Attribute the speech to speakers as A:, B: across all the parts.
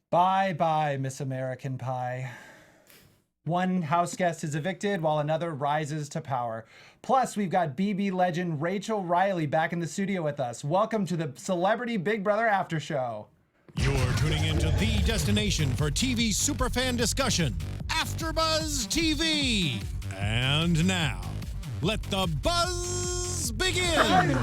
A: Bye-bye, Miss American Pie. One house guest is evicted while another rises to power. Plus, we've got BB legend Rachel Reilly back in the studio with us. Welcome to the Celebrity Big Brother After Show.
B: You're tuning into the destination for TV superfan discussion, AFTERBUZZ TV. And now, let the buzz begin.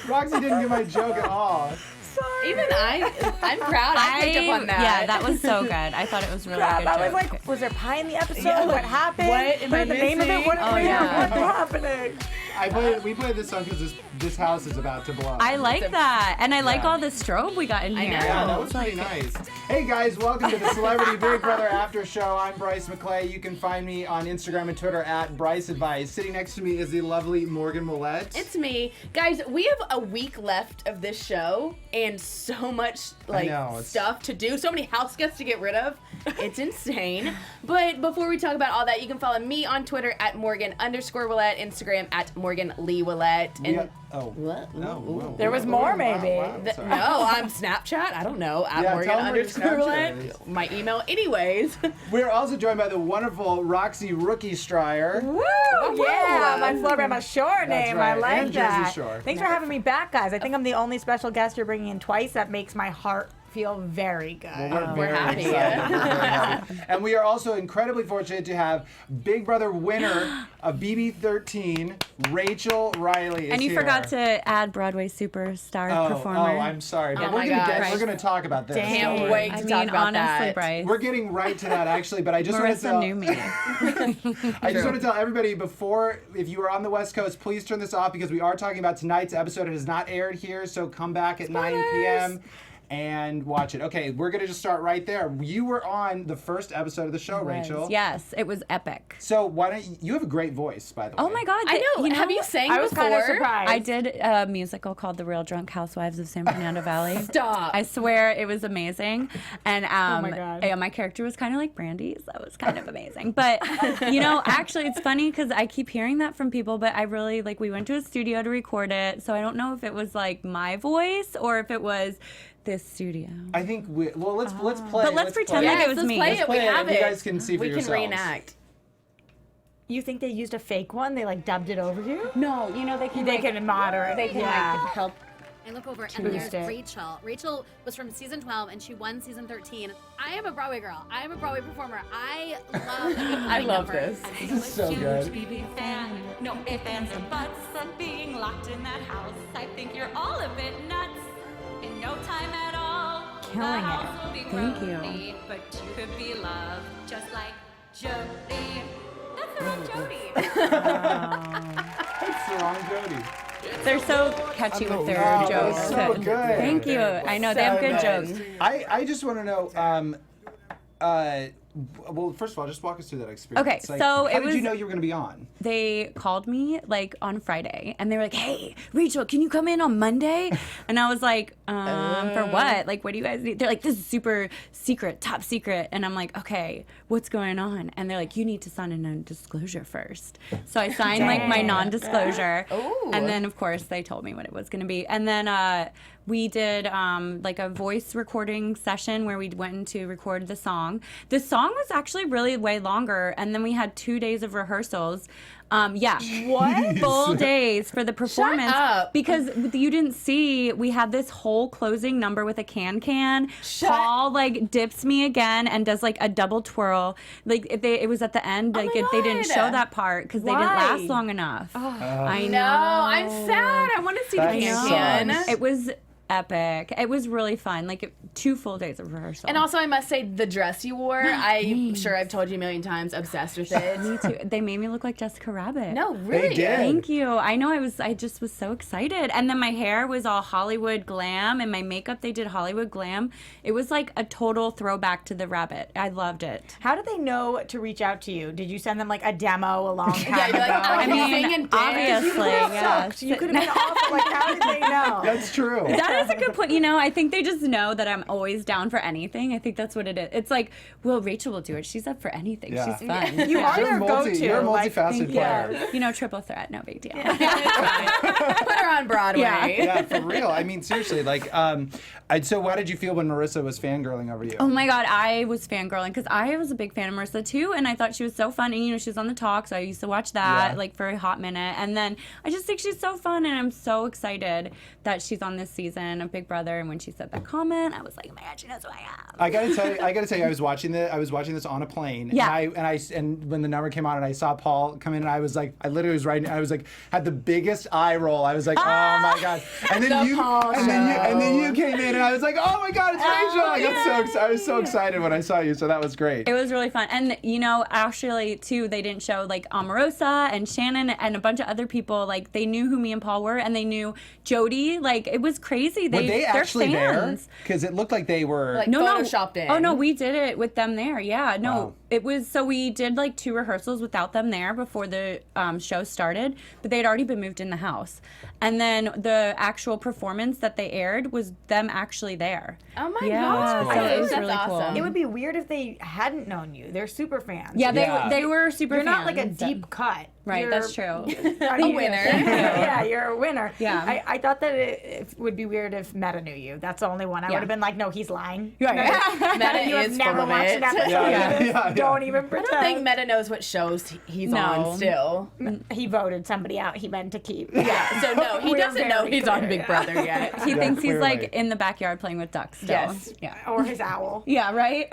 A: Roxy didn't get my joke at all.
C: Sorry. Even I'm proud. I picked up on that.
D: Yeah, that was so good. I thought it was really good.
C: I was
D: joke.
C: like, was there pie in the episode? Yeah. What happened?
E: What am I
C: the name of it? What's happening?
A: We played this song because this house is about to blow.
D: I like that. And I like all the strobe we got in here.
A: Yeah, that was pretty nice. Hey guys, welcome to the Celebrity Big Brother After Show. I'm Bryce McLeay. You can find me on Instagram and Twitter at Bryce Advice. Sitting next to me is the lovely Morgan Willett.
E: It's me. Guys, we have a week left of this show and so much stuff to do. So many house guests to get rid of. It's insane. But before we talk about all that, you can follow me on Twitter at Morgan_Willett, Instagram at Morgan Lee Willett. And
C: There was more, maybe.
E: No, I'm Snapchat. I don't know. At Morgan_Willett. My email. Anyways.
A: We're also joined by the wonderful Roxy Rookie Striar.
C: Woo! Yeah, my Florida Shore name.
A: Right.
C: I like
A: and
C: that.
A: Jersey Shore.
C: Thanks for having me back, guys. I think I'm the only special guest you're bringing in twice. That makes my heart feel very good.
A: Well, we're
E: happy.
A: excited. We're very happy. And we are also incredibly fortunate to have Big Brother winner of BB13, Rachel Reilly.
D: And you forgot to add Broadway superstar performer.
A: Oh, I'm sorry. But we're going to talk about this.
E: Can't wait to talk about
D: honestly,
E: that.
D: Bryce.
A: We're getting right to that, actually, but I just want to tell...
D: knew me.
A: I just want to tell everybody before, if you are on the West Coast, please turn this off because we are talking about tonight's episode. It has not aired here, so come back at 9 p.m. and watch it. Okay, we're going to just start right there. You were on the first episode of the show, Rachel.
D: Yes, it was epic.
A: So why don't you have a great voice, by the way.
D: Oh my God.
E: I know. Have you sang
C: I was
E: before?
C: kind of surprised.
D: I did a musical called The Real Drunk Housewives of San Fernando Valley.
E: Stop.
D: I swear it was amazing. And
C: Oh my God.
D: my character was kind of like Brandy, so it was kind of amazing. But, actually it's funny because I keep hearing that from people, but I really, we went to a studio to record it, so I don't know if it was, my voice or if it was this studio.
A: I think let's play.
D: But let's pretend like it was me.
E: Play it. We have it.
A: You guys can see for
E: we
A: yourselves.
E: We can reenact.
C: You think they used a fake one? They dubbed it over you?
D: No, they can
C: They can moderate.
D: They can help.
F: I look over
C: Boost
F: and there's
C: it.
F: Rachel. Rachel was from season 12 and she won season 13. I am a Broadway girl. I am a Broadway performer. I love
E: I love this.
A: This is so good.
D: BB fan, no ifs, ands, or buts of being locked in that house. I think you're all a bit nuts. In no time at all,
C: Killing it.
D: Thank you.
F: but you could be loved just like Jody.
D: That's the wrong Jody.
A: That's the wrong Jody.
D: They're so catchy with their
A: Wow,
D: jokes.
A: that's so good.
D: Thank you. I know they have good jokes.
A: I just want to know. Well, first of all, just walk us through that experience.
D: Okay, so
A: how
D: it
A: did you
D: was-
A: know you were going to be on?
D: They called me on Friday and they were like, "Hey, Rachel, can you come in on Monday?" And I was like, for what? What do you guys need? They're like, "This is super secret, top secret." And I'm like, "Okay, what's going on?" And they're like, "You need to sign a non-disclosure first." So I signed my non-disclosure.
E: Ooh.
D: And then of course they told me what it was going to be. And then we did a voice recording session where we went in to record the song. The song was actually really way longer, and then we had 2 days of rehearsals.
C: What?
D: Full days for the performance.
E: Shut up.
D: Because you didn't see, we had this whole closing number with a can. Paul dips me again and does a double twirl. It was at the end. They didn't show that part because they didn't
C: Why?
D: last long enough. I know.
E: No, I'm sad. I want to see the
A: That
E: can.
A: sucks.
D: It was epic. It was really fun. 2 full days of rehearsal.
E: And also, I must say, the dress you wore, I'm sure I've told you a million times, obsessed with it.
D: Me too. They made me look like Jessica Rabbit.
E: No, really?
A: They did.
D: Thank you. I know I just was so excited. And then my hair was all Hollywood glam, and my makeup, they did Hollywood glam. It was a total throwback to the rabbit. I loved it.
C: How did they know to reach out to you? Did you send them a demo a long time
E: Yeah, you're like,
C: ago?
E: I can sing and dance.
D: obviously, yes.
C: You could have been awful. How did they know?
A: That's true.
D: That's That is a good point. You know, I think they just know that I'm always down for anything. I think that's what it is. It's like, well, Rachel will do it. She's up for anything.
A: Yeah.
D: She's fun.
C: You are their go-to.
A: You're a multifaceted player.
D: You know, triple threat, no big deal.
E: Put her on Broadway.
A: Yeah, for real. I mean, seriously, like, so how did you feel when Marissa was fangirling over you?
D: Oh my God, I was fangirling because I was a big fan of Marissa too, and I thought she was so funny. You know, she was on The Talk, so I used to watch that like for a hot minute. And then I just think she's so fun, and I'm so excited that she's on this season of Big Brother. And when she said that comment, I was like, oh my God, she knows who I am.
A: I gotta tell you, I was watching this on a plane.
D: Yeah.
A: And when the number came on and I saw Paul come in, and I was like, I literally was writing. I was like, had the biggest eye roll. I was like, oh my God. And then you came in, and I was like, oh my God, it's Rachel. I was so excited when I saw you. So that was great.
D: It was really fun. And, you know, actually, too, they didn't show, like, Rosa and Shannon and a bunch of other people. Like, they knew who me and Paul were, and they knew Jody. Like, it was crazy.
A: Were they actually there? Because it looked like they were...
E: Like, photoshopped in.
D: Oh, no, we did it with them there. Yeah, no.
A: Wow.
D: It was, so we did, like, 2 rehearsals without them there before the show started, but they had already been moved in the house. And then the actual performance that they aired was them actually there.
E: Oh my
D: God.
E: God.
D: So it was
E: That's
D: really
E: awesome.
D: cool.
C: It would be weird if they hadn't known you. They're super fans.
D: Yeah, they were super
C: You're
D: fans.
C: not like a deep cut.
D: Right,
C: You're
D: that's true.
C: a
E: winner.
C: Yeah, you're a winner.
D: Yeah.
C: I thought that it would be weird if Meta knew you. That's the only one. I would have been like, no, he's lying.
D: Right.
E: Meta
C: You have
E: is
C: never
E: full of
C: watched
E: it.
C: an episode
A: Yeah,
C: of this.
A: yeah.
C: Don't even pretend.
E: I think Meta knows what shows he's on still.
C: He voted somebody out he meant to keep.
E: Yeah, so no, he
C: We're
E: doesn't know
C: very
E: he's on
C: clear,
E: Big
C: yeah.
E: Brother yet.
D: He thinks he's
A: clearly.
D: like in the backyard playing with ducks still.
E: Yes.
D: Yeah.
C: Or his owl.
D: Yeah, right?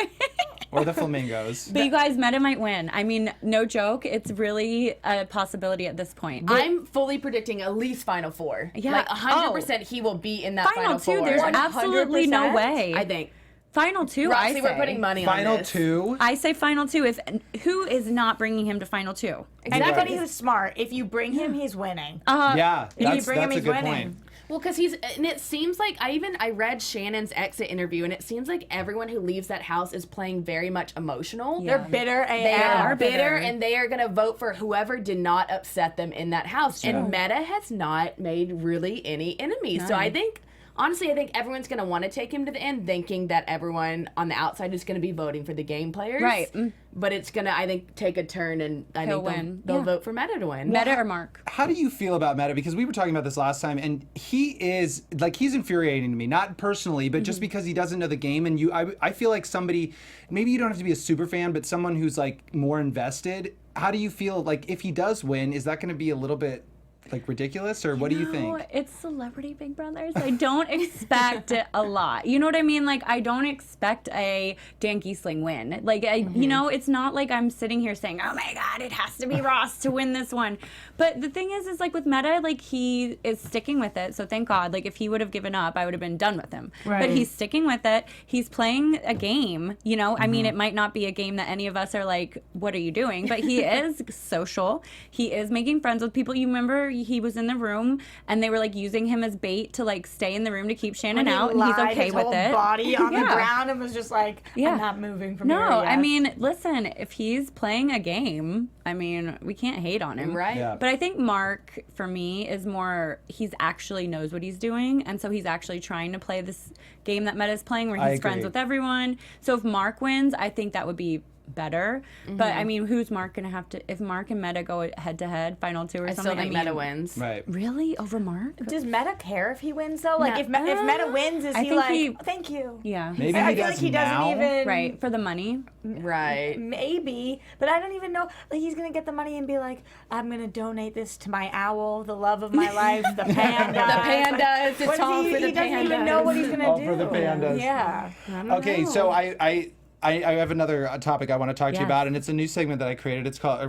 A: Or the flamingos.
D: But you guys, Meta might win. I mean, no joke. It's really a possibility at this point.
E: I'm fully predicting at least Final Four.
D: Yeah.
E: Like 100% he will be in that
D: Final
E: Four.
D: two, there's absolutely no
C: 100%?
D: way.
E: I think.
D: Final two,
E: Roxy,
D: I say.
E: we're putting money on
A: Final
E: this.
A: 2?
D: I say final two. If who is not bringing him to final two?
C: Anybody who's smart, if you bring him, he's winning.
A: Yeah,
C: If you
A: that's
C: bring him,
A: a
C: he's
A: good
C: winning.
A: point.
E: Well, because and it seems like I read Shannon's exit interview, and it seems like everyone who leaves that house is playing very much emotional.
C: They're bitter.
E: They are bitter, and they are going to vote for whoever did not upset them in that house. And Meta has not made really any enemies. So I think, honestly, I think everyone's going to want to take him to the end, thinking that everyone on the outside is going to be voting for the game players.
D: Right.
E: But it's going to, I think, take a turn, and I
D: He'll
E: think
D: win.
E: they'll
D: Yeah.
E: vote for Meta to win.
D: Meta or Mark?
A: How do you feel about Meta? Because we were talking about this last time, and he is, like, he's infuriating to me. Not personally, but just because he doesn't know the game. And I feel like somebody, maybe you don't have to be a super fan, but someone who's, like, more invested. How do you feel, like, if he does win, is that going to be a little bit, like, ridiculous? Or what do you think?
D: It's celebrity Big Brothers. I don't expect a lot. You know what I mean? Like, I don't expect a Dan Giesling win. Like, you know, it's not like I'm sitting here saying, oh my God, it has to be Ross to win this one. But the thing is like with Meta, like, he is sticking with it. So thank God. Like, if he would have given up, I would have been done with him.
C: Right.
D: But he's sticking with it. He's playing a game, you know? I mean, it might not be a game that any of us are like, what are you doing? But he is social. He is making friends with people. You remember he was in the room and they were like using him as bait to like stay in the room to keep Shannon out, and he's okay
C: his
D: with
C: whole
D: it.
C: body on the
D: Yeah.
C: ground and was just like,
D: Yeah.
C: I'm not moving from
D: No,
C: here
D: I
C: yet.
D: mean, listen, if he's playing a game, I mean, we can't hate on him.
E: Right?
A: Yeah.
D: But I think Mark, for me, is more, he's actually knows what he's doing. And so he's actually trying to play this game that Meta's playing where
A: I
D: he's friends
A: agree.
D: with everyone. So if Mark wins, I think that would be better. But I mean, who's Mark going to have to, if Mark and Meta go head to head, final two or
E: I
D: something?
E: still think Meta wins.
A: Right.
D: Really? Over Mark?
C: Does Meta care if he wins though? Like
D: No.
C: if Meta wins, is
D: I
C: he
D: think
C: like,
D: he-
C: "Oh, thank you?
D: Yeah.
A: Maybe
C: I
A: he
C: feel
A: does
C: like he
A: now.
C: doesn't even
D: Right, for the money.
E: Right.
C: Maybe, but I don't even know. Like he's gonna get the money and be like, I'm gonna donate this to my owl, the love of my life, the panda.
E: The pandas. It's
C: What is
E: all
C: he,
E: for the
C: he doesn't
E: pandas.
C: even know what he's gonna
A: All
C: do.
A: for the pandas.
C: Yeah. I don't
A: Okay,
C: know.
A: so I have another topic I want to talk to you
D: Yes.
A: about, and it's a new segment that I created. It's called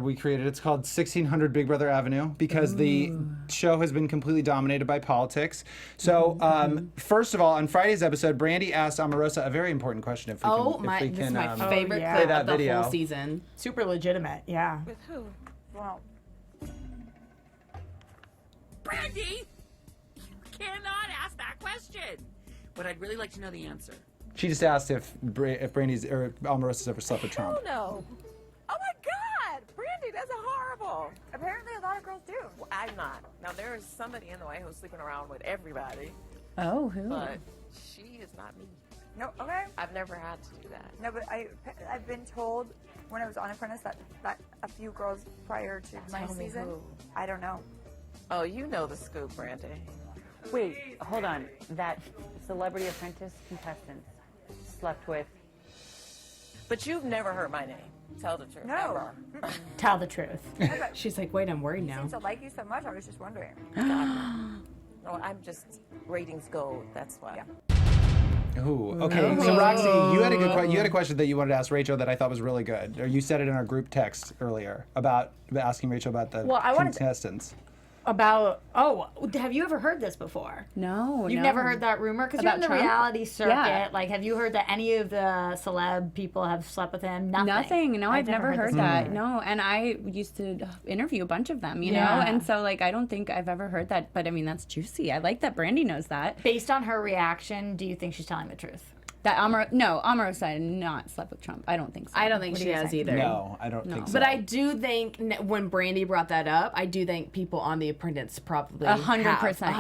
A: 1600 Big Brother Avenue, because the show has been completely dominated by politics. So, first of all, on Friday's episode, Brandy asked Omarosa a very important question. If we
E: Oh
A: can,
E: my!
A: if we
E: This
A: can,
E: is my favorite
C: yeah.
E: clip
A: Play that
E: of the
A: video.
E: whole season.
C: super legitimate. Yeah.
G: With who?
C: Well,
G: Brandy! You cannot ask that question. But I'd really like to know the answer.
A: She just asked if Brandy's or Omarosa's ever slept with Trump.
G: Oh no. Oh my God! Brandy, that's horrible.
C: apparently a lot of girls do.
G: Well, I'm not. Now there is somebody in the White House sleeping around with everybody.
D: Oh, who?
H: But she is not me.
I: No, okay.
H: I've never had to do that.
I: No, but I've been told when I was on Apprentice that a few girls prior to my season.
H: Who?
I: I don't know.
H: Oh, you know the scoop, Brandy.
J: Wait, hold on. That Celebrity Apprentice contestant slept with.
H: But you've never heard my name. Tell the truth.
I: No.
H: Ever.
C: Tell the truth.
E: She's like, wait, I'm worried now.
I: Seems to like you so much. I was just wondering.
H: No, I'm just ratings gold. That's why.
I: Yeah.
A: Ooh, okay. So Roxy, you had a question that you wanted to ask Rachel that I thought was really good. Or you said it in our group text earlier about asking Rachel about the contestants.
C: Have you ever heard this before?
D: No,
C: You've never heard that rumor? Because you're in the
D: Trump?
C: reality circuit.
D: Yeah.
C: Like, have you heard that any of the celeb people have slept with him? Nothing.
D: No, I've never heard
C: this
D: that.
C: before.
D: No, and I used to interview a bunch of them, you know?
C: Yeah.
D: And so, like, I don't think I've ever heard that. But, I mean, that's juicy. I like that Brandy knows that.
C: Based on her reaction, do you think she's telling the truth?
D: That Omarosa had not slept with Trump. I don't think so.
E: I don't think
D: What do
E: she
D: you
E: has
D: think?
E: either.
A: No, I don't think so.
E: But I do think when Brandy brought that up, I do think people on The Apprentice probably
D: 100%,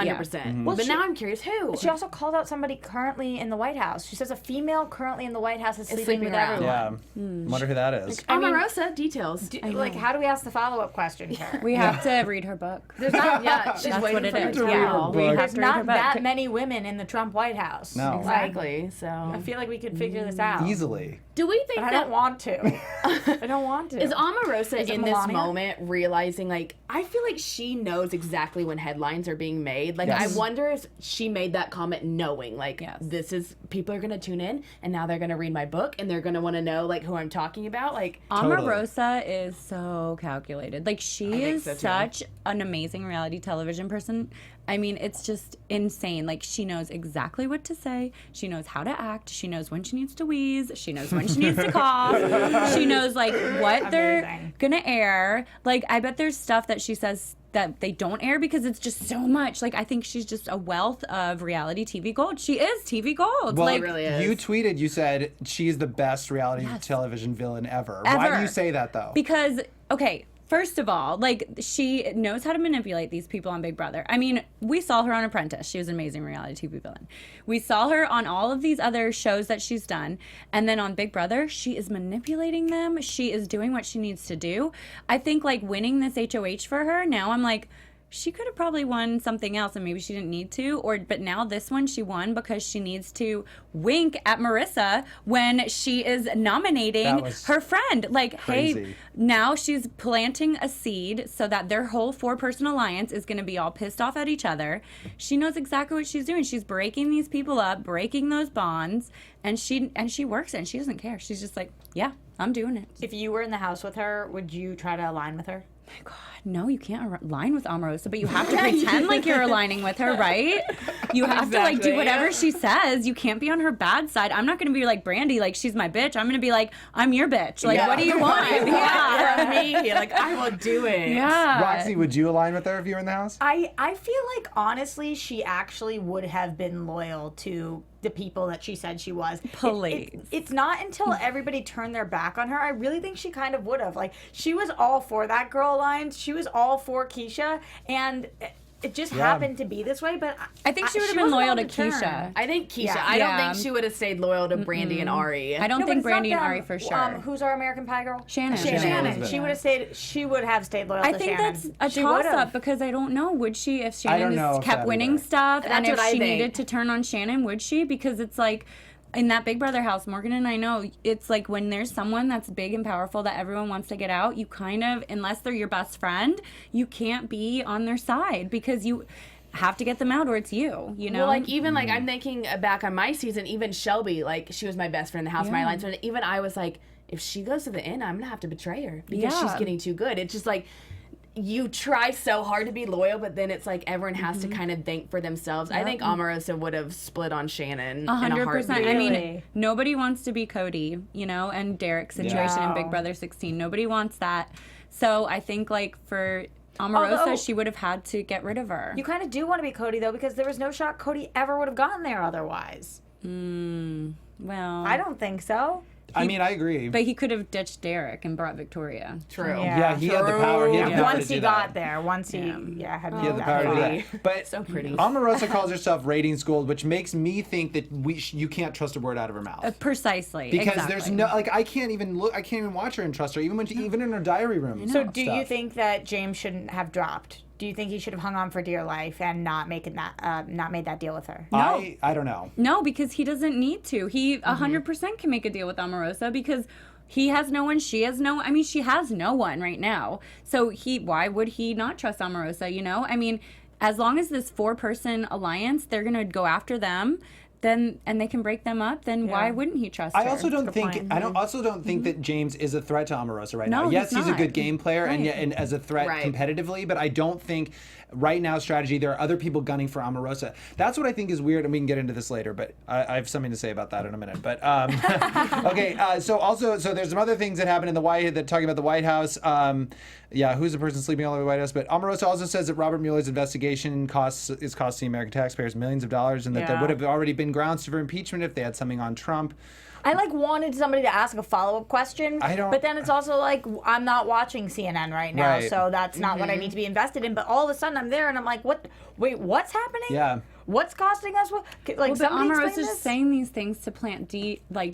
D: yeah.
E: 100%. But now I'm curious, who?
C: She also called out somebody currently in the White House. She says a female currently in the White House is sleeping with
E: around.
C: everyone.
A: Yeah. Wonder who that is.
E: Omarosa, details.
C: Like, how do we ask the follow-up question to her?
D: We have to read her book.
C: There's not,
E: She's
D: That's
E: waiting
D: what it
E: for her
D: is.
E: to
D: Yeah.
E: read all.
D: We have
C: There's
D: to read her
C: not
D: book.
C: that many women in the Trump White House.
A: No.
E: Exactly. So
C: I feel like we could figure this out.
A: Easily.
E: do we think
C: But I
E: that
C: don't want to. I don't want to.
E: is Omarosa
C: Is it
E: in this
C: Melania?
E: moment realizing, like, I feel like she knows exactly when headlines are being made. Like,
A: Yes.
E: I wonder if she made that comment knowing, like,
D: Yes.
E: this is, people are going to tune in and now they're going to read my book and they're going to want to know, like, who I'm talking about. Like,
D: Omarosa is so calculated. Like, she is
E: so, too.
D: such an amazing reality television person. I mean, it's just insane. Like, she knows exactly what to say. She knows how to act. She knows when she needs to wheeze. She knows when she needs to cough. She knows, like, what they're going to air. Like, I bet there's stuff that she says that they don't air because it's just so much. Like, I think she's just a wealth of reality TV gold. She is TV gold.
A: Well,
D: like,
E: really is.
A: you tweeted, you said she's the best reality television villain ever. Why do you say that, though?
D: Because, okay, first of all, like, she knows how to manipulate these people on Big Brother. I mean, we saw her on Apprentice. She was an amazing reality TV villain. We saw her on all of these other shows that she's done. And then on Big Brother, she is manipulating them. She is doing what she needs to do. I think, like, winning this HOH for her, now I'm like, she could have probably won something else and maybe she didn't need to, but now this one she won because she needs to wink at Marissa when she is nominating her friend. Like,
A: crazy.
D: hey, now she's planting a seed so that their whole 4-person alliance is going to be all pissed off at each other. She knows exactly what she's doing. She's breaking these people up, breaking those bonds, and she works it and she doesn't care. She's just like, yeah, I'm doing it.
C: If you were in the house with her, would you try to align with her?
D: My God, no, you can't align with Omarosa, but you have to pretend like you're aligning with her, right? You have to, like, do whatever she says. You can't be on her bad side. I'm not going to be like Brandy, like, she's my bitch. I'm going to be like, I'm your bitch. Like, what do you want?
E: from me? Like, I will do it.
D: Yeah.
A: Roxy, would you align with her if you were in the house?
C: I feel like, honestly, she actually would have been loyal to the people that she said she was.
D: Please.
C: It's not until everybody turned their back on her. I really think she kind of would have. Like, she was all for that girl alliance. She was all for Keisha, and it just happened to be this way. But
D: I think she would have been loyal to Keisha.
E: I think Keisha. I don't think she would have stayed loyal to Brandy and Ari.
D: I don't think Brandy and Ari for sure.
C: Who's our American Pie girl?
D: Shannon.
C: Shannon. She would have stayed. She would have stayed loyal.
D: I
C: to
D: think
C: Shannon.
D: that's a
C: She would've.
D: toss-up because I don't know. Would she, if
A: I don't
D: Shannon
A: know
D: just
A: if
D: kept
A: that
D: winning
A: either.
D: stuff, and
E: That's
D: if
E: what I
D: she
E: think.
D: needed to turn on Shannon, would she? Because it's like, in that Big Brother house, Morgan and I know, it's like when there's someone that's big and powerful that everyone wants to get out, you kind of, unless they're your best friend, you can't be on their side because you have to get them out or it's you know?
E: Well, like, even, like, I'm thinking back on my season, even Shelby, like, she was my best friend in the house, my alliance, and even I was like, if she goes to the end, I'm going to have to betray her because she's getting too good. It's just like, you try so hard to be loyal, but then it's like everyone has to kind of think for themselves. I think Omarosa would have split on Shannon in a
D: 100%.
E: heartbeat.
D: I mean, nobody wants to be Cody, you know, and Derek's situation in Big Brother 16. Nobody wants that. So I think, like, for Omarosa, she would have had to get rid of her.
C: You kind of do want to be Cody, though, because there was no shot Cody ever would have gotten there otherwise.
D: Well,
C: I don't think so.
A: I mean, I agree.
D: But he could have ditched Derek and brought Victoria.
E: True.
A: Yeah, he had the power. He had the power
C: Once
A: to do
C: he
A: that.
C: got there, once he had
A: He had the power to do that. But
E: so pretty.
A: Omarosa calls herself ratings gold, which makes me think that you can't trust a word out of her mouth.
D: Precisely.
A: Because there's no I can't even watch her and trust her, even in her diary room.
C: So do you think that James shouldn't have dropped? Do you think he should have hung on for dear life and not made that deal with her?
A: No. I don't know.
D: No, because he doesn't need to. He 100% can make a deal with Omarosa because he has no one, she has no. I mean, she has no one right now. So why would he not trust Omarosa? You know, I mean, as long as this 4-person alliance, they're gonna go after them. Then and they can break them up. Then why wouldn't he trust her?
A: I also don't think that James is a threat to Omarosa right now. Yes, he's a good game player and as a threat competitively, but I don't think right now strategy there are other people gunning for Omarosa. That's what I think is weird, and we can get into this later. But I have something to say about that in a minute. But okay, so there's some other things that happen in the talking about the White House. Who's the person sleeping all over the White House? But Omarosa also says that Robert Mueller's investigation is costing American taxpayers millions of dollars, and that there would have already been grounds for impeachment if they had something on Trump.
C: I wanted somebody to ask a follow-up question, but then it's also I'm not watching CNN right now, so that's not what I need to be invested in. But all of a sudden I'm there and I'm like, what? Wait, what's happening?
A: Yeah.
C: What's costing us?
D: But Omarosa's saying these things to plant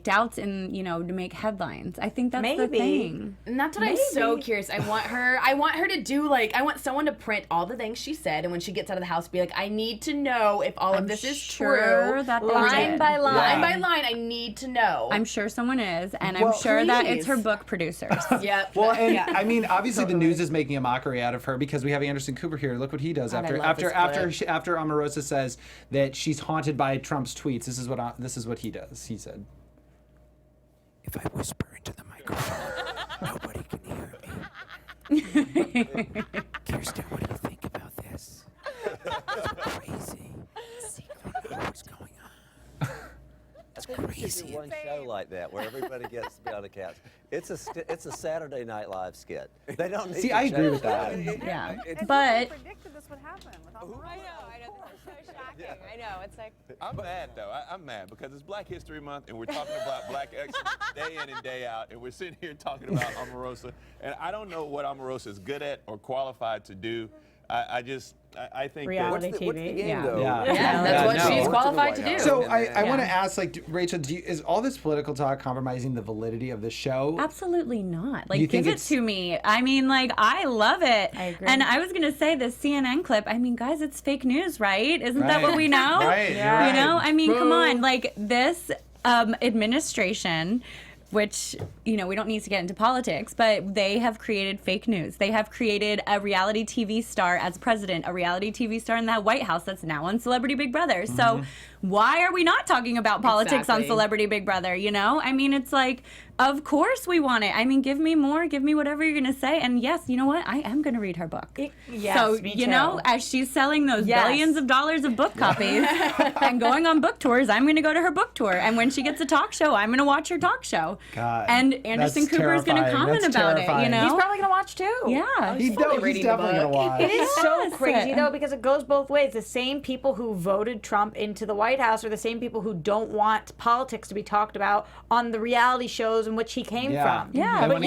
D: doubts and to make headlines. I think that's the thing.
E: And that's what I'm so curious. I want her to do I want someone to print all the things she said, and when she gets out of the house, be like, I need to know if all of this is true.
D: That
E: line by line, I need to know.
D: I'm sure someone is, and I'm sure that it's her book producers.
E: Yep.
A: Well, and I mean, obviously the news is making a mockery out of her because we have Anderson Cooper here. Look what he does after Omarosa says that she's haunted by Trump's tweets. This is what he does. He said,
K: "If I whisper into the microphone, nobody can hear me." Kirsten, what do you think about this? It's crazy. Secret know what's going on. It's crazy.
L: One show like that where everybody gets to be on the couch. It's a Saturday Night Live skit. They don't need.
A: See, I agree with that.
D: Yeah, but
I: I predicted this would happen. I know. This is so shocking.
M: Yeah.
I: I know. It's like.
M: I'm mad though. I'm mad because it's Black History Month and we're talking about Black excellence day in and day out, and we're sitting here talking about Omarosa, and I don't know what Omarosa is good at or qualified to do. I think
C: reality
M: that,
C: TV.
L: What's the game,
C: Yeah.
L: though?
E: That's what she's qualified to do.
A: So I want to ask, Rachel, is all this political talk compromising the validity of the show?
D: Absolutely not. Give it to me. I mean, I love it. I agree. And I was gonna say this CNN clip. I mean, guys, it's fake news, right? Isn't that what we know?
A: Right. Yeah.
D: You know, I mean, come on. This administration, which, we don't need to get into politics, but they have created fake news. They have created a reality TV star as president, a reality TV star in that White House that's now on Celebrity Big Brother. Mm-hmm. So why are we not talking about politics on Celebrity Big Brother, I mean, it's of course we want it. I mean, give me more, give me whatever you're going to say. And yes, you know what? I am going to read her book.
C: Yes,
D: so,
C: me too.
D: As she's selling those billions of dollars of book copies and going on book tours, I'm going to go to her book tour. And when she gets a talk show, I'm going to watch her talk show.
A: God,
D: and Anderson Cooper is going to comment about it,
C: He's probably going to watch too.
D: Yeah.
A: He's definitely going to watch.
C: It is so crazy, though, because it goes both ways. The same people who voted Trump into the White House are the same people who don't want politics to be talked about on the reality shows in which he came from.
D: Yeah,
C: but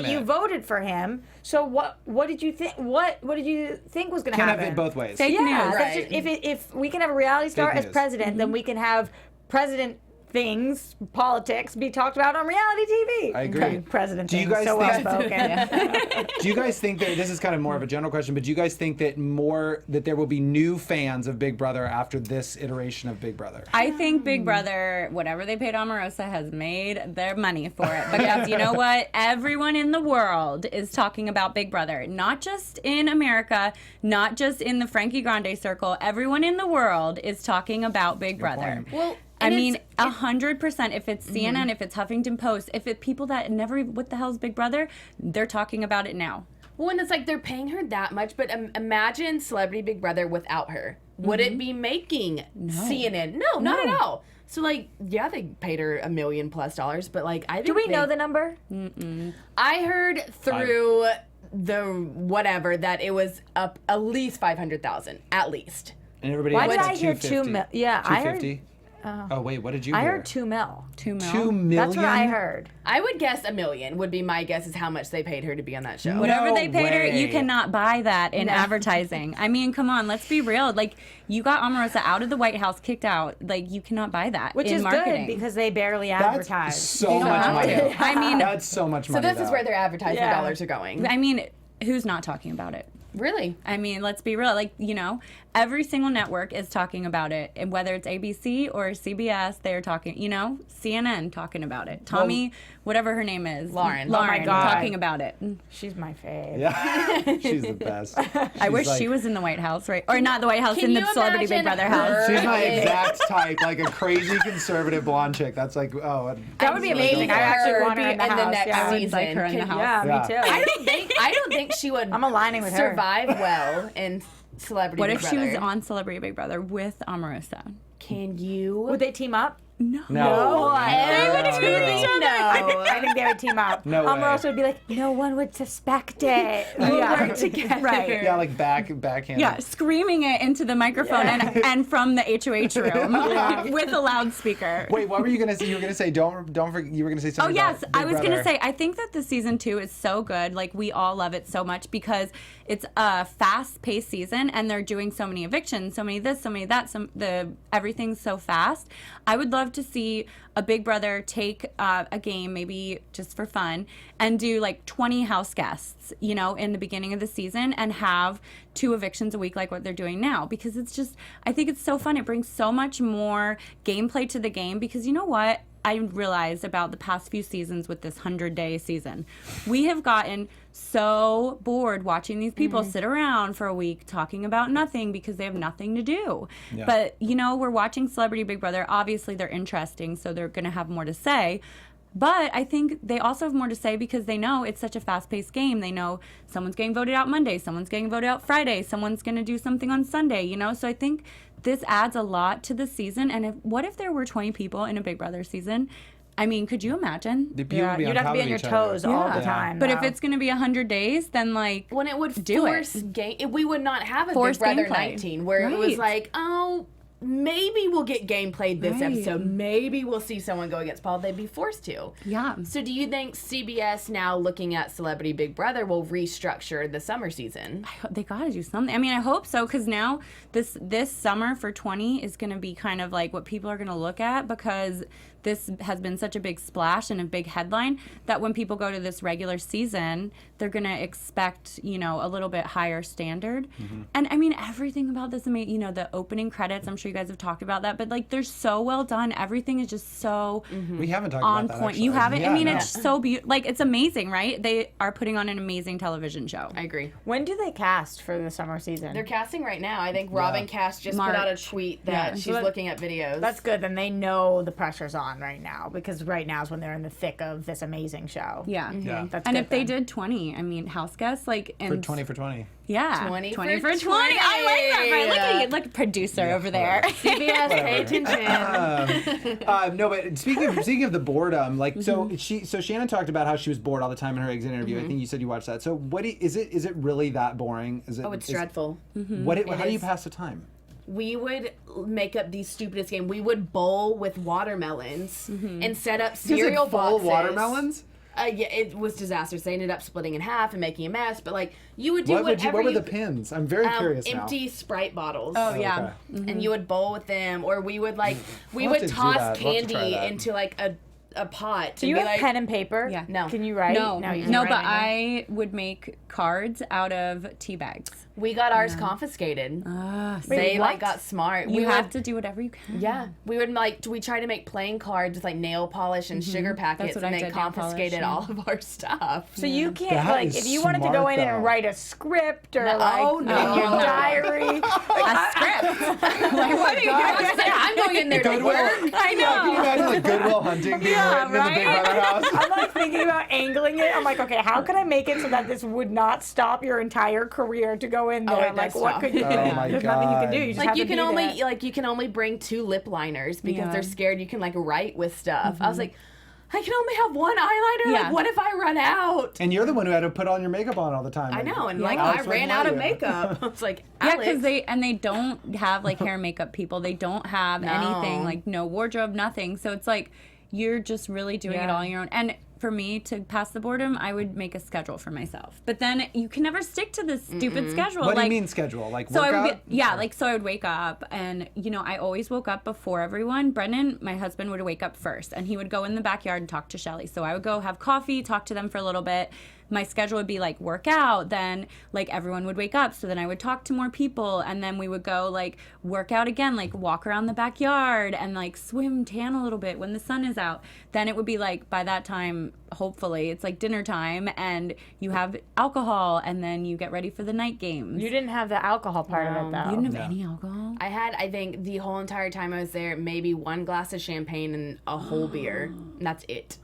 C: you voted for him. So what did you think? What did you think was going to happen?
A: Can't have it both ways.
D: Fake news.
C: Right. If we can have a reality star as president, then we can have president things, politics, be talked about on reality TV.
A: I agree.
C: President
A: do you
C: things,
A: guys
C: so
A: think,
C: well spoken.
A: Do you guys think that this is kind of more of a general question, but do you guys think that there will be new fans of Big Brother after this iteration of Big Brother?
D: I think Big Brother, whatever they paid Omarosa, has made their money for it. Because you know what? Everyone in the world is talking about Big Brother. Not just in America, not just in the Frankie Grande circle. Everyone in the world is talking about Big Brother.
E: Well,
D: I mean, 100%. If it's CNN, if it's Huffington Post, if it's people that never, what the hell's Big Brother? They're talking about it now.
E: Well, and it's they're paying her that much, but imagine Celebrity Big Brother without her. Would it be making CNN? No, not at all. So, they paid her $1 million+ but I think
C: do we know the number?
E: I heard through the whatever that it was up at least 500,000, at least.
A: And everybody
C: Why
A: else
C: did I
A: is
C: hear
A: 250.
C: 2 million? Yeah, I heard.
A: 250. Oh wait, what did you hear?
C: I heard $2 million.
D: $2 million.
A: $2 million?
C: That's what I heard.
E: I would guess $1 million would be my guess is how much they paid her to be on that show.
D: Whatever they paid her,
A: way.
D: you cannot buy that in advertising. I mean, come on, let's be real. Like, you got Omarosa out of the White House, kicked out. Like, you cannot buy that
C: Which
D: in
C: is
D: marketing.
C: good because they barely advertise.
A: That's so much money.
D: I mean,
A: that's so much money.
E: So this is where their advertising dollars are going.
D: I mean, who's not talking about it?
E: Really?
D: I mean, let's be real. Like, you know, every single network is talking about it. And whether it's ABC or CBS, they're talking, you know, CNN talking about it. Tommy, whatever her name is.
E: Lauren.
C: Oh my God.
D: talking about it.
C: She's my fave.
A: Yeah, she's the best.
D: I wish she was in the White House, right? Or not the White House, in the Celebrity Big Brother house.
A: She's my exact type, like a crazy conservative blonde chick. That's like, oh.
C: That would be amazing. I actually want her in the house.
E: The next
C: yeah.
E: season.
D: Like her in the house.
C: Yeah, me too.
E: I don't think she would
C: I'm aligning with her.
E: survive well in Celebrity
D: What
E: Big
D: if
E: Brother.
D: she was on Celebrity Big Brother with Omarosa?
E: Can you?
C: Would they team up?
D: No.
A: No.
C: They would
E: do each other.
C: I think they would team up.
A: No way.
C: Omarosa would be like, no one would suspect it.
E: We'll work together.
C: Right.
A: Yeah, like backhand.
D: Yeah, screaming it into the microphone and from the HOH room with a loudspeaker.
A: Wait, what were you gonna say? You were gonna say don't forget. You were gonna say
D: Oh
A: something.
D: yes,
A: about Big
D: I was
A: Brother.
D: gonna say I think that the season 2 is so good. Like we all love it so much because it's a fast-paced season and they're doing so many evictions, so many this, so many that, everything's so fast. I would love to see a Big Brother take a game, maybe just for fun, and do like 20 house guests, you know, in the beginning of the season and have 2 evictions a week like what they're doing now. Because it's just, I think it's so fun. It brings so much more gameplay to the game because you know what? I realized about the past few seasons with this 100-day season. We have gotten so bored watching these people sit around for a week talking about nothing because they have nothing to do.
A: Yeah.
D: But, you know, we're watching Celebrity Big Brother. Obviously, they're interesting, so they're going to have more to say. But I think they also have more to say because they know it's such a fast-paced game. They know someone's getting voted out Monday, someone's getting voted out Friday, someone's going to do something on Sunday, you know? So I think this adds a lot to the season. And what if there were 20 people in a Big Brother season? I mean, could you imagine?
A: The people would be
C: you'd
A: on
C: have to
A: top
C: be
A: of
C: on your
A: each other.
C: toes all the
D: Yeah.
C: time.
D: But if
C: though.
D: it's going to be 100 days, then like
E: When it would
D: do
E: force
D: it.
E: game, we would not have a
D: Forced
E: Big Brother
D: gameplay.
E: 19 where it was
D: Right.
E: like, oh, maybe we'll get game played this
D: Right.
E: episode. Maybe we'll see someone go against Paul. They'd be forced to.
D: Yeah.
E: So do you think CBS now looking at Celebrity Big Brother will restructure the summer season?
D: They got to do something. I mean, I hope so because now this summer for 20 is going to be kind of like what people are going to look at because this has been such a big splash and a big headline that when people go to this regular season, they're going to expect, you know, a little bit higher standard. And I mean, everything about this, you know, the opening credits, I'm sure you guys have talked about that, but like they're so well done. Everything is just so
A: We haven't talked
D: on
A: about that.
D: point.
A: Actually.
D: You haven't?
A: Yeah,
D: I mean,
A: no.
D: it's so beautiful. Like, it's amazing, right? They are putting on an amazing television show.
E: I agree.
C: When do they cast for the summer season?
E: They're casting right now. I think Robin Cass just put out a tweet that she's looking at videos.
C: That's good. Then they know the pressure's on right now because right now is when they're in the thick of this amazing show.
D: Yeah.
A: Yeah.
C: That's
D: And
C: good
D: if they
C: then.
D: did 20, I mean, HouseGuests, like, and
A: For 20 for 20.
D: yeah,
E: 20
D: for 20.
E: for
D: I like that, right? Look at you, look, producer over there.
E: CBS, pay attention.
A: No, but speaking of the boredom, like so Shannon talked about how she was bored all the time in her exit interview. I think you said you watched that. So is it really that boring? Is it?
E: Oh, it's dreadful.
A: How do you pass the time?
E: We would make up the stupidest game. We would bowl with watermelons and set up cereal
A: full
E: boxes.
A: watermelons?
E: Yeah, it was disastrous. They ended up splitting in half and making a mess. But like, you would do
A: What
E: whatever
A: were
E: you
A: the pins? I'm very curious now.
E: empty Sprite bottles.
D: Oh, yeah.
A: Okay.
E: And you would bowl with them, or we would like we
A: We'll have
E: would
A: to do
E: toss
A: that. We'll have to try
E: candy
A: that.
E: into like a pot.
C: Do you
E: and
C: have
E: be like,
C: pen and paper?
D: Yeah.
E: No.
C: Can you write?
D: No,
C: you can't
D: no,
C: write
D: but
C: anything?
D: I would make cards out of tea bags.
E: We got ours confiscated. They like got smart.
D: You
E: we
D: have
E: would,
D: to do whatever you can.
E: Yeah, we would we tried to make playing cards with like nail polish and sugar packets,
D: what
E: and
D: I
E: they
D: did, nail
E: confiscated all
D: polish,
E: of our stuff.
C: So you can't
A: That
C: like
A: is
C: if you wanted to go
A: smart,
C: in and
A: though.
C: write a script or
E: No,
C: like
E: no.
C: in your diary.
D: A script. Like, what are you
E: I'm going in there to
A: Goodwill.
E: work.
D: I know.
A: Can you imagine like Goodwill Hunting being written in the Big Brother house?
C: I'm like thinking about angling it. I'm like, okay, how can I make it so that this would not stop your entire career to go in there?
E: it
C: Like,
E: does
C: what
E: stop.
C: could you do?
A: Oh my
C: There's nothing you can
A: God.
C: do. You just
E: Like
C: have
E: you
C: to
E: can
C: be
E: only
C: there.
E: you can only bring 2 lip liners because
D: Yeah.
E: they're scared you can like write with stuff. I was like, I can only have one eyeliner.
D: Yeah.
E: Like, what if I run out?
A: And you're the one who had to put on your makeup on all the time.
E: I know, and
A: Alex
E: I
A: wouldn't
E: ran
A: let
E: out of
A: you.
E: makeup. I was like,
D: Yeah,
E: Alex.
D: because they don't have like hair and makeup people. They don't have anything, like no wardrobe, nothing. So it's like you're just really doing it all on your own. And for me to pass the boredom, I would make a schedule for myself. But then you can never stick to this stupid schedule.
A: What do you mean schedule? Like
D: so
A: workout?
D: So I would wake up, and I always woke up before everyone. Brendan, my husband, would wake up first, and he would go in the backyard and talk to Shelly. So I would go have coffee, talk to them for a little bit. My schedule would be like work out, then like everyone would wake up, so then I would talk to more people, and then we would go like work out again, like walk around the backyard and like swim, tan a little bit when the sun is out. Then it would be like by that time, hopefully it's like dinner time, and you have alcohol, and then you get ready for the night games.
N: You didn't have the alcohol part of it though.
D: You didn't have any alcohol?
E: I had, I think, the whole entire time I was there, maybe one glass of champagne and a whole beer. And that's it.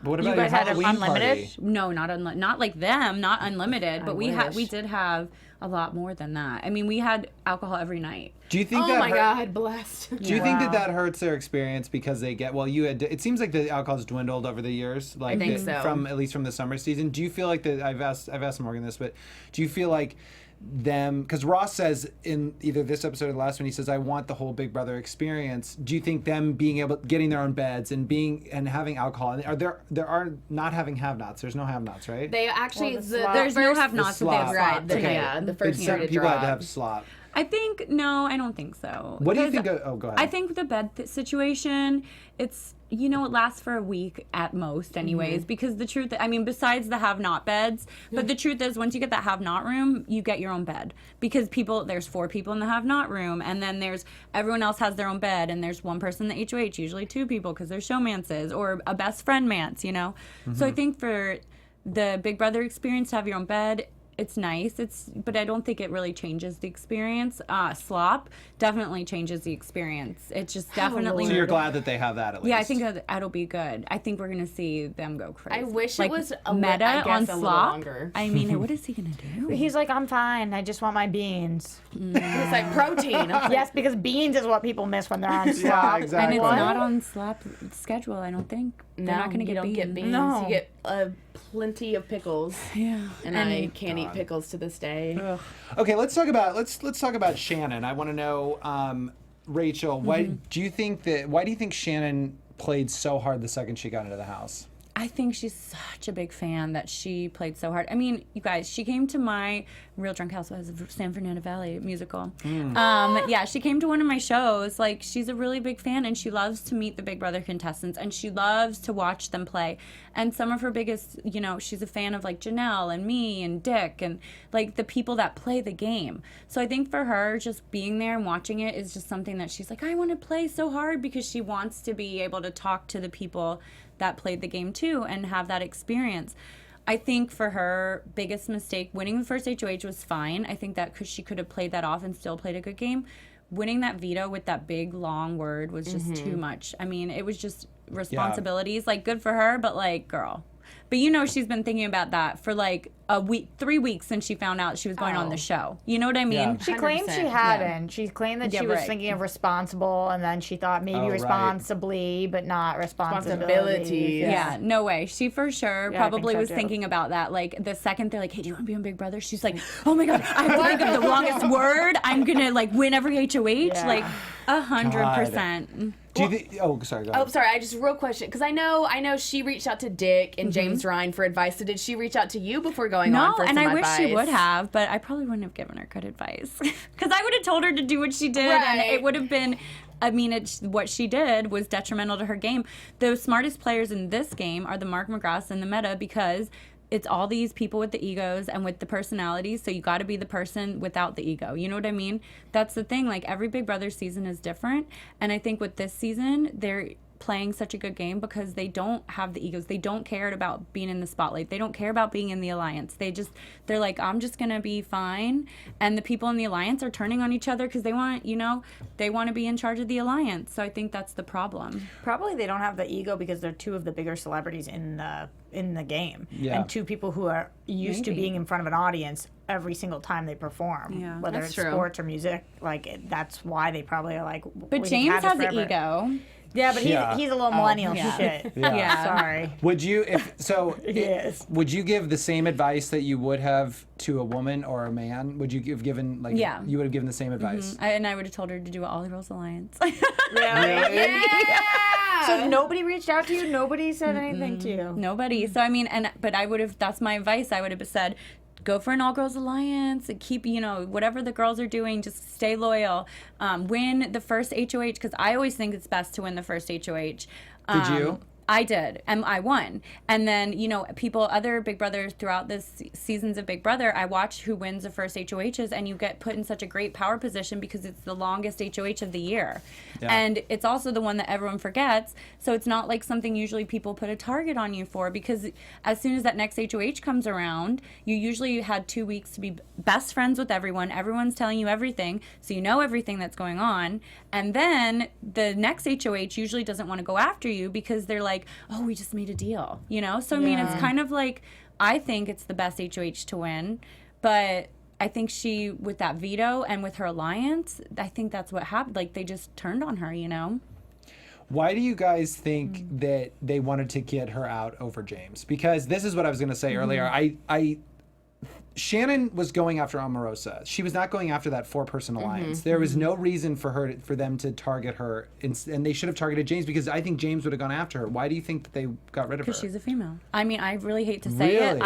A: But what about
N: You guys
A: your
N: had
A: Halloween
N: unlimited?
A: party?
D: No, not like them, not unlimited, but we
E: wish.
D: did have a lot more than that. I mean, we had alcohol every night.
A: Do you think
E: Oh
A: that
E: my
A: hurt-
E: God, blessed.
A: Do you think that hurts their experience because they get it seems like the alcohol's dwindled over the years, like
E: think so.
A: from at least from the summer season. Do you feel like I've asked Morgan this, but do you feel like them, because Ross says in either this episode or the last one, he says, I want the whole Big Brother experience. Do you think them getting their own beds and having alcohol, and there are not having have-nots? There's no have-nots, right?
E: They actually,
D: There's no have-nots, but they have
E: right,
D: slop.
E: the first year it
A: people had to
E: dropped.
A: have slop.
D: I think, no, I don't think so.
A: What do you
D: Because
A: think? Go ahead.
D: I think the bed situation, it's, it lasts for a week at most anyways, because the truth, I mean, besides the have-not beds, but the truth is once you get that have-not room, you get your own bed, because there's 4 people in the have-not room, and then everyone else has their own bed, and there's one person in the HOH, usually 2 people, because there's showmances, or a best friend mance, So I think for the Big Brother experience to have your own bed, it's nice. But I don't think it really changes the experience. Slop definitely changes the experience. It's just definitely.
A: So you're glad that they have that at least.
D: Yeah, I think that'll be good. I think we're gonna see them go crazy.
E: I wish
D: like,
E: it was
D: meta
E: I guess
D: on
E: a little
D: slop.
E: longer.
D: I mean, what is he gonna do?
N: He's like, I'm fine. I just want my beans.
E: It's like protein.
N: Yes, because beans is what people miss when they're on slop.
A: Yeah, exactly.
D: And it's
N: What?
D: not on slop schedule. I don't think they're not gonna
E: you don't
D: beans.
E: get beans.
N: No.
E: You get plenty of pickles.
D: Yeah,
E: And I can't eat pickles to this day.
A: Okay, let's talk about Shannon. I want to know, Rachel, why do you think Shannon played so hard the second she got into the house?
D: I think she's such a big fan that she played so hard. I mean, you guys, she came to my Real Drunk Housewives of San Fernando Valley musical. Yeah, she came to one of my shows. Like, she's a really big fan, and she loves to meet the Big Brother contestants, and she loves to watch them play. And some of her biggest, she's a fan of like Janelle and me and Dick and like the people that play the game. So I think for her, just being there and watching it is just something that she's like, I want to play so hard, because she wants to be able to talk to the people that played the game too and have that experience. I think for her biggest mistake, winning the first HOH was fine. I think that because she could have played that off and still played a good game. Winning that veto with that big long word was just too much. I mean, it was just responsibilities. Like, good for her, but like, girl. But she's been thinking about that for like a week, 3 weeks since she found out she was going on the show. You know what I mean?
A: Yeah.
N: She claimed she hadn't. She claimed that she was thinking of responsible, and then she thought maybe responsibly, but not responsibility.
D: Yeah, no way. She for sure
N: Yeah, I
D: probably
N: think so
D: was
N: too.
D: thinking about that. Like, the second they're like, hey, do you want to be on Big Brother? She's like, oh my God, I have to think of the longest word. I'm going to like win every HOH.
N: Yeah.
D: Like, 100%.
A: Do you think? Oh, sorry. Go ahead.
E: Oh, sorry. I just real question, because I know she reached out to Dick and James Ryan for advice. So did she reach out to you before going on
D: No,
E: for
D: and
E: some
D: I wish
E: advice?
D: she would have, but I probably wouldn't have given her good advice. Because I would have told her to do what she did, and
E: Right.
D: it would have been, what she did was detrimental to her game. The smartest players in this game are the Mark McGraths and the Meta, because it's all these people with the egos and with the personalities, so you got to be the person without the ego. You know what I mean? That's the thing. Like, every Big Brother season is different, and I think with this season, they're playing such a good game because they don't have the egos. They don't care about being in the spotlight. They don't care about being in the alliance. They're like, I'm just gonna be fine. And the people in the alliance are turning on each other because they want to be in charge of the alliance. So I think that's the problem.
N: Probably they don't have the ego because they're 2 of the bigger celebrities in the game,
A: Yeah.
N: and 2 people who are used to
D: Maybe.
N: being in front of an audience every single time they perform,
D: Yeah.
N: whether
E: That's
N: it's
E: true.
N: sports or music. Like, that's why they probably are like.
D: But
N: "We
D: James
N: have this
D: has the
N: forever."
D: ego.
N: Yeah, but he's a little millennial shit.
A: Yeah.
N: Sorry.
A: Would you,
N: Yes.
A: would you give the same advice that you would have to a woman or a man? Would you have given, like, you would have given the same advice?
D: And I would have told her to do an All Girls Alliance.
A: Really?
N: Yeah. So nobody reached out to you? Nobody said anything to you?
D: Nobody. So, I mean, but I would have, that's my advice. I would have said, go for an all-girls alliance and keep, whatever the girls are doing, just stay loyal. Win the first HOH, because I always think it's best to win the first HOH.
A: Did you?
D: I did, and I won. And then, other Big Brothers throughout this seasons of Big Brother, I watched who wins the first HOHs, and you get put in such a great power position because it's the longest HOH of the year. Yeah. And it's also the one that everyone forgets, so it's not like something usually people put a target on you for, because as soon as that next HOH comes around, you usually had 2 weeks to be best friends with everyone. Everyone's telling you everything, so you know everything that's going on. And then the next HOH usually doesn't want to go after you because they're like, oh, we just made a deal, So, I mean, it's kind of like, I think it's the best HOH to win, but I think she, with that veto and with her alliance, I think that's what happened. Like, they just turned on her,
A: Why do you guys think that they wanted to get her out over James? Because this is what I was going to say earlier. Shannon was going after Omarosa. She was not going after that 4-person alliance. There was no reason for them to target her, and they should have targeted James, because I think James would have gone after her. Why do you think that they got rid of her?
D: Because she's a female. I mean, I really hate to say it.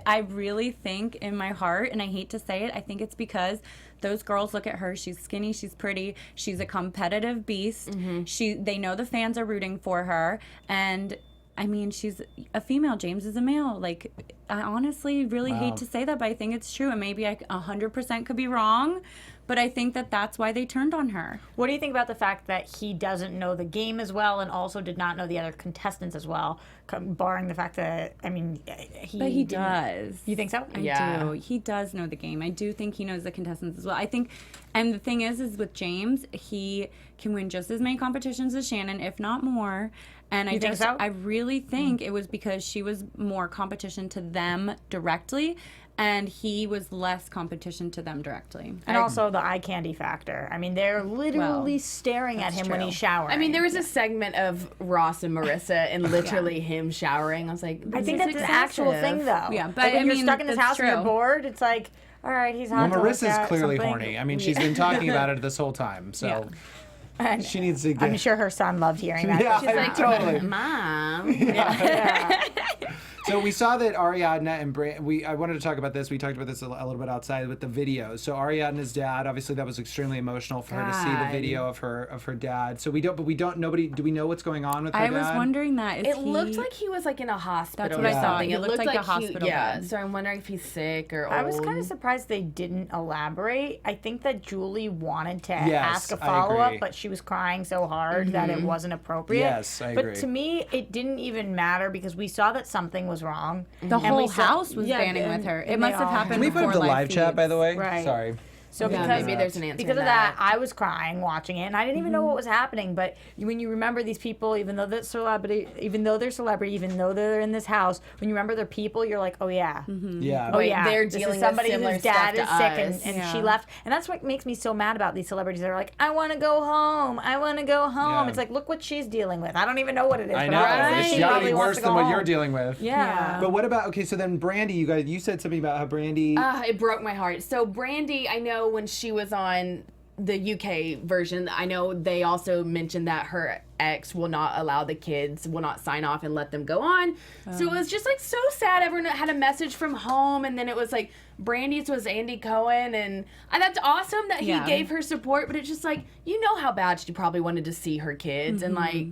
D: I really think in my heart, and I hate to say it, I think it's because those girls look at her. She's skinny. She's pretty. She's a competitive beast. They know the fans are rooting for her, and I mean, she's a female. James is a male. Like, I honestly really hate to say that, but I think it's true. And maybe I 100% could be wrong, but I think that that's why they turned on her.
N: What do you think about the fact that he doesn't know the game as well and also did not know the other contestants as well, barring the fact that, I mean,
D: But he does.
N: You think so?
D: I do. He does know the game. I do think he knows the contestants as well. I think, and the thing is with James, he can win just as many competitions as Shannon, if not more. And
N: You think so?
D: I really think it was because she was more competition to them directly, and he was less competition to them directly.
N: And also the eye candy factor. I mean, they're literally staring at him when he's showering.
E: I mean, there was a segment of Ross and Marissa and literally him showering. I was like,
N: I think that's an actual thing, though.
D: Yeah, but
N: like when
D: I
N: you're
D: mean,
N: stuck in this
D: that's
N: house and you're
D: true.
N: bored, it's like, all right, he's hot.
A: Well,
N: to look
A: Marissa's
N: at,
A: clearly
N: something.
A: horny. I mean, she's been talking about it this whole time, so she needs to get...
N: I'm sure her son loved hearing that.
A: Yeah,
N: She's like,
A: totally.
E: Mom.
A: So we saw that Ariadne and I wanted to talk about this. We talked about this a little bit outside with the video. So Ariadne's dad, obviously that was extremely emotional for her to see the video of her dad. So do we know what's going on with her dad?
D: I was wondering that.
E: It looked like he was like in a hospital.
D: That's what I saw.
E: Something.
D: It looked like a hospital bed.
E: So I'm wondering if he's sick or old.
N: I was kind of surprised they didn't elaborate. I think that Julie wanted to ask a follow-up, but she was crying so hard that it wasn't appropriate.
A: Yes, I agree.
N: But to me, it didn't even matter because we saw that something was wrong.
D: The whole house was banding with her. It must have happened.
A: Can we put up the live chat, by the way?
N: Right.
A: Sorry.
N: So
E: Yeah,
N: because
E: maybe there's an answer
N: because
E: to
N: of that, I was crying watching it, and I didn't even know what was happening. But when you remember these people, even though they're celebrity, even though they're in this house, when you remember their people, you're like, oh yeah,
A: Yeah.
N: oh
E: Wait,
N: yeah,
E: they're
N: this
E: dealing
N: is
E: with
N: somebody
E: similar
N: whose dad is
E: stuff
N: sick,
E: to us.
N: and she left, and that's what makes me so mad about these celebrities. They're like, I want to go home, I want to go home.
A: Yeah.
N: It's like, look what she's dealing with. I don't even know what it is.
A: I
N: but
A: know.
N: obviously
A: It's
N: she
A: gotta
N: probably
A: be
N: wants
A: worse
N: to
A: than
N: go
A: what
N: home.
A: you're dealing with.
N: Yeah.
A: But what about, so then Brandy, you said something about how Brandy...
E: It broke my heart. So Brandy, I know when she was on the UK version, I know they also mentioned that her ex will not allow the kids, will not sign off and let them go on. So it was just like so sad. Everyone had a message from home, and then it was like Brandy's was Andy Cohen, and that's awesome that he gave her support, but it's just like, you know how bad she probably wanted to see her kids, and like,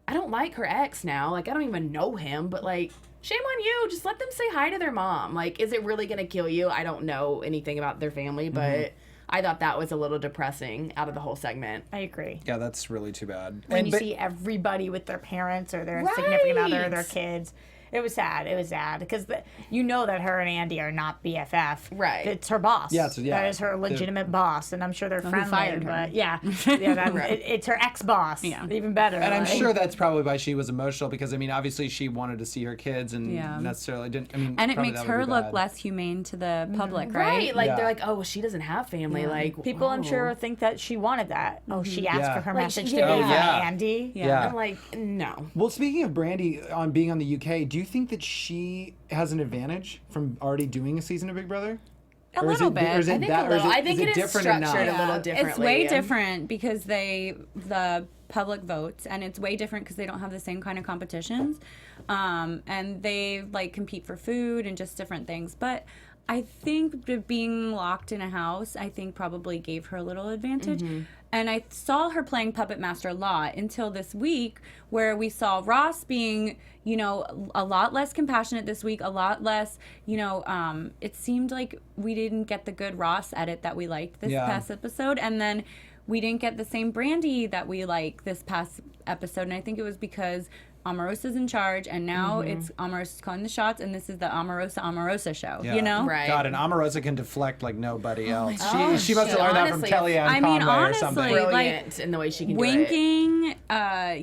E: I don't like her ex now. Like, I don't even know him, but like, shame on you. Just let them say hi to their mom. Like, is it really gonna kill you? I don't know anything about their family, but I thought that was a little depressing out of the whole segment.
N: I agree.
A: Yeah, that's really too bad.
N: When you see everybody with their parents or their significant other or their kids. It was sad. It was sad because you know that her and Andy are not BFF.
E: Right.
N: It's her boss.
A: Yeah, so, yeah.
N: That is her legitimate boss, and I'm sure they're friendly.
D: Fired her.
N: But yeah, it's her ex-boss. Yeah. Even better.
A: And I'm sure that's probably why she was emotional because I mean, obviously she wanted to see her kids and necessarily didn't. I mean,
D: and it makes her look less humane to the public, right?
E: Like they're like, oh, well, she doesn't have family. Like
N: people, I'm sure think that she wanted that. Oh, she asked for her message to be from Andy.
A: Yeah.
E: I'm like, no.
A: Well, speaking of Brandy on being on the UK, do you think that she has an advantage from already doing a season of Big Brother?
D: A little bit.
A: Or is it that? Or is it,
E: I think
A: is
E: it is
A: different
E: structured
A: enough?
E: a little differently.
D: It's way different because the public votes, and it's way different because they don't have the same kind of competitions, and they like compete for food and just different things. But I think being locked in a house, I think probably gave her a little advantage. And I saw her playing Puppet Master a lot until this week where we saw Ross being, you know, a lot less compassionate this week, a lot less, you know, it seemed like we didn't get the good Ross edit that we liked this past episode. And then we didn't get the same Brandy that we like this past episode. And I think it was because Omarosa's in charge, and now it's Omarosa's calling the shots, and this is the Omarosa show, you know?
E: Right.
A: God, and Omarosa can deflect like nobody else.
E: God.
A: She must have learned that from Kellyanne Conway or something.
E: Brilliant in the way she can
D: winking,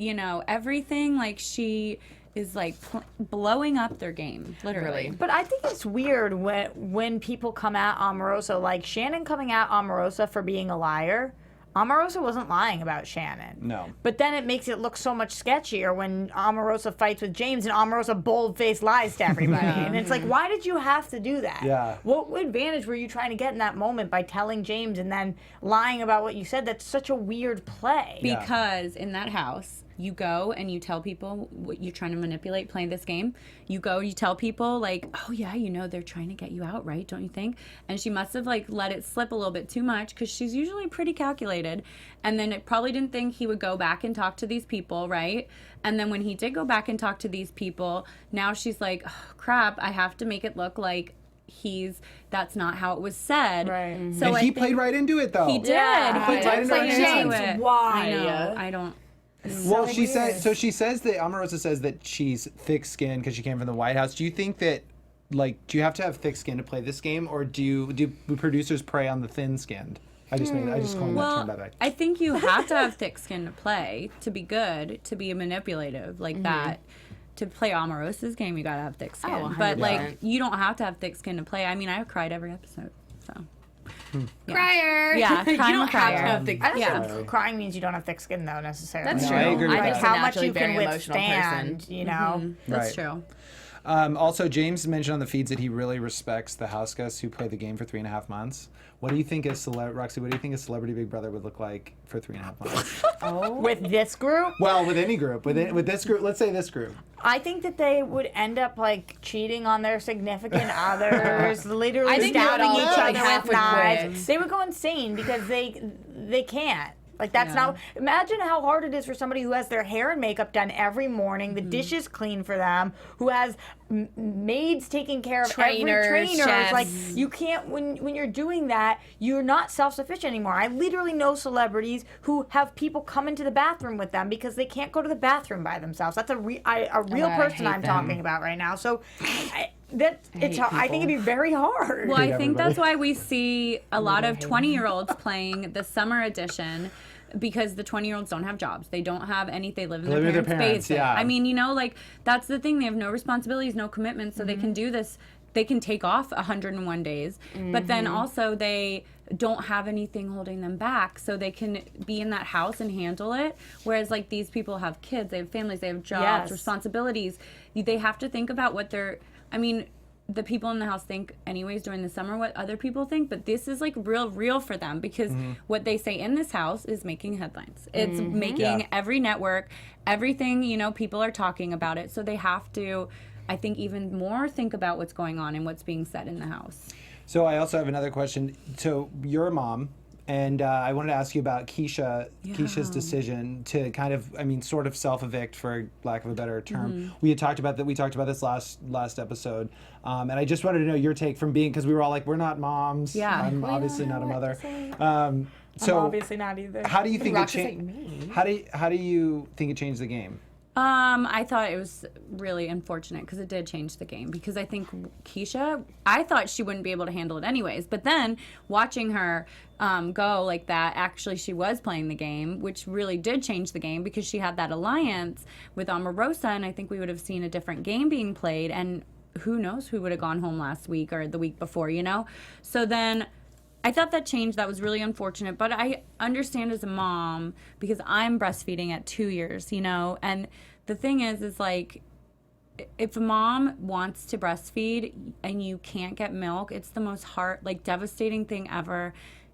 D: you know, everything, like she is like blowing up their game, literally.
N: But I think it's weird when people come at Omarosa, like Shannon coming at Omarosa for being a liar. Omarosa wasn't lying about Shannon.
A: No.
N: But then it makes it look so much sketchier when Omarosa fights with James and Omarosa bold-faced lies to everybody. And it's like, why did you have to do that?
A: Yeah.
N: What advantage were you trying to get in that moment by telling James and then lying about what you said? That's such a weird play.
D: Because in that house, you go and you tell people what you're trying to manipulate playing this game. You go, you tell people like, oh yeah, you know, they're trying to get you out, right? Don't you think? And she must have like let it slip a little bit too much because she's usually pretty calculated. And then it probably didn't think he would go back and talk to these people, right? And then when he did go back and talk to these people, now she's like, oh, crap, I have to make it look like that's not how it was said.
N: Right.
D: So
A: and he played right into it though.
D: He did.
N: Yeah.
A: He played right into it.
N: James, why?
D: I know. I don't.
A: Well, she said. So she says that Omarosa says that she's thick-skinned because she came from the White House. Do you think that, like, do you have to have thick skin to play this game, or do producers prey on the thin-skinned? I just coined that term, by the way.
D: I think you have to have thick skin to play, to be good, to be manipulative like that. To play Omarosa's game, you gotta have thick skin.
E: Oh,
D: but like, you don't have to have thick skin to play. I mean, I've cried every episode, so.
E: Crier.
D: Yeah,
E: you don't have to have thick
N: I don't think crying means you don't have thick skin, though, necessarily.
E: That's
A: No,
E: true.
A: I agree with
E: I
A: that.
E: think
N: How much you
E: very
N: can
E: emotional
N: withstand,
E: person.
N: you know?
D: That's true.
A: Also, James mentioned on the feeds that he really respects the HouseGuests who play the game for 3.5 months. What do you think Roxy, what do you think a Celebrity Big Brother would look like for 3.5 months?
N: With this group?
A: Well, with any group. With this group, let's say this group.
N: I think that they would end up like cheating on their significant others, literally
E: I think they would
N: stabbing
E: all,
N: each
E: like,
N: other
E: half
N: with
E: would
N: knives.
E: quit.
N: They would go insane because they can't. Like, that's not. Imagine how hard it is for somebody who has their hair and makeup done every morning, the dishes clean for them, who has maids taking care of
E: Trainers,
N: every trainer.
E: chefs.
N: Like, you can't, when you're doing that, you're not self-sufficient anymore. I literally know celebrities who have people come into the bathroom with them because they can't go to the bathroom by themselves. That's a real person I'm talking about right now. So, I think it'd be very hard.
D: Well, I think that's why we see a lot of 20-year-olds playing the summer edition because the 20-year-olds don't have jobs. They don't have anything. They live in their parents' basement.
A: Yeah.
D: I mean, you know, like, that's the thing. They have no responsibilities, no commitments, so they can do this. They can take off 101 days, but then also they don't have anything holding them back, so they can be in that house and handle it. Whereas, like, these people have kids, they have families, they have jobs, responsibilities. They have to think about what they're... I mean, the people in the house think anyways during the summer what other people think, but this is like real for them because what they say in this house is making headlines. It's making every network, everything, you know, people are talking about it. So they have to, I think, even more think about what's going on and what's being said in the house.
A: So I also have another question. So you're a mom. And I wanted to ask you about Keisha'S decision to kind of, I mean, sort of self-evict, for lack of a better term. We talked about this last episode. And I just wanted to know your take from being, because we were all like, we're not moms.
D: Yeah.
A: I'm obviously not a mother.
N: I'm obviously not either.
A: How do you think
E: Roxy's like me.
A: how do you think it changed the game?
D: I thought it was really unfortunate because it did change the game. Because I think Keisha, I thought she wouldn't be able to handle it anyways. But then watching her go like that, actually she was playing the game, which really did change the game because she had that alliance with Rosa, and I think we would have seen a different game being played. And who knows who would have gone home last week or the week before, you know? So then I thought that changed. That was really unfortunate. But I understand as a mom because I'm breastfeeding at 2 years, you know? And the thing is like, if a mom wants to breastfeed and you can't get milk, it's the most devastating thing ever.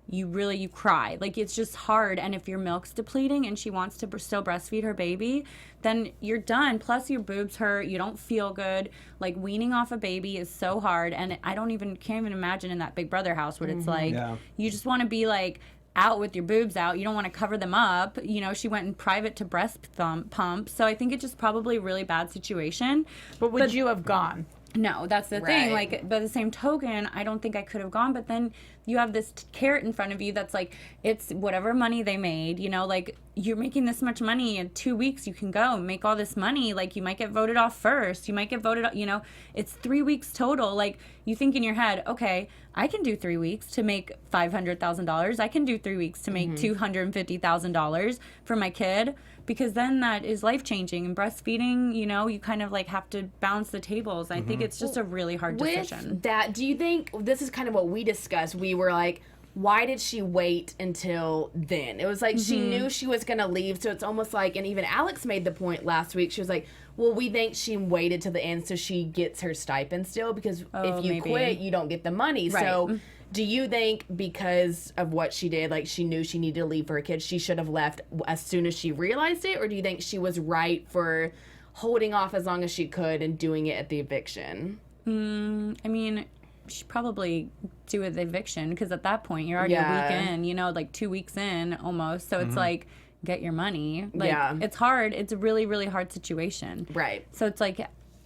D: You cry. Like, it's just hard. And if your milk's depleting and she wants to still breastfeed her baby, then you're done. Plus your boobs hurt. You don't feel good. Like, weaning off a baby is so hard. And can't even imagine in that Big Brother house what it's like. Yeah. You just want to be like out with your boobs out. You don't want to cover them up. You know, she went in private to breast pump. So I think it's just probably a really bad situation.
N: But would you have gone?
D: No, that's the thing. Like, by the same token, I don't think I could have gone. But then you have this carrot in front of you that's like, it's whatever money they made, you know, like, you're making this much money in 2 weeks, you can go and make all this money. Like, you might get voted off first. You might get voted off, you know, it's 3 weeks total. Like, you think in your head, okay, I can do 3 weeks to make $500,000. I can do 3 weeks to make $250,000 for my kid. Because then that is life-changing. And breastfeeding, you know, you kind of like have to balance the tables. I think it's just a really hard decision.
E: With that, do you think, this is kind of what we discussed, we were like, why did she wait until then? It was like she knew she was going to leave, so it's almost like, and even Alex made the point last week, she was like, well, we think she waited till the end so she gets her stipend still, because if you quit, you don't get the money. Right. So do you think because of what she did, like she knew she needed to leave for her kids, she should have left as soon as she realized it? Or do you think she was right for holding off as long as she could and doing it at the eviction?
D: I mean, she should probably do the eviction because at that point you're already a week in, you know, like 2 weeks in almost. So it's like, get your money. Like, it's hard. It's a really, really hard situation.
E: Right.
D: So it's like,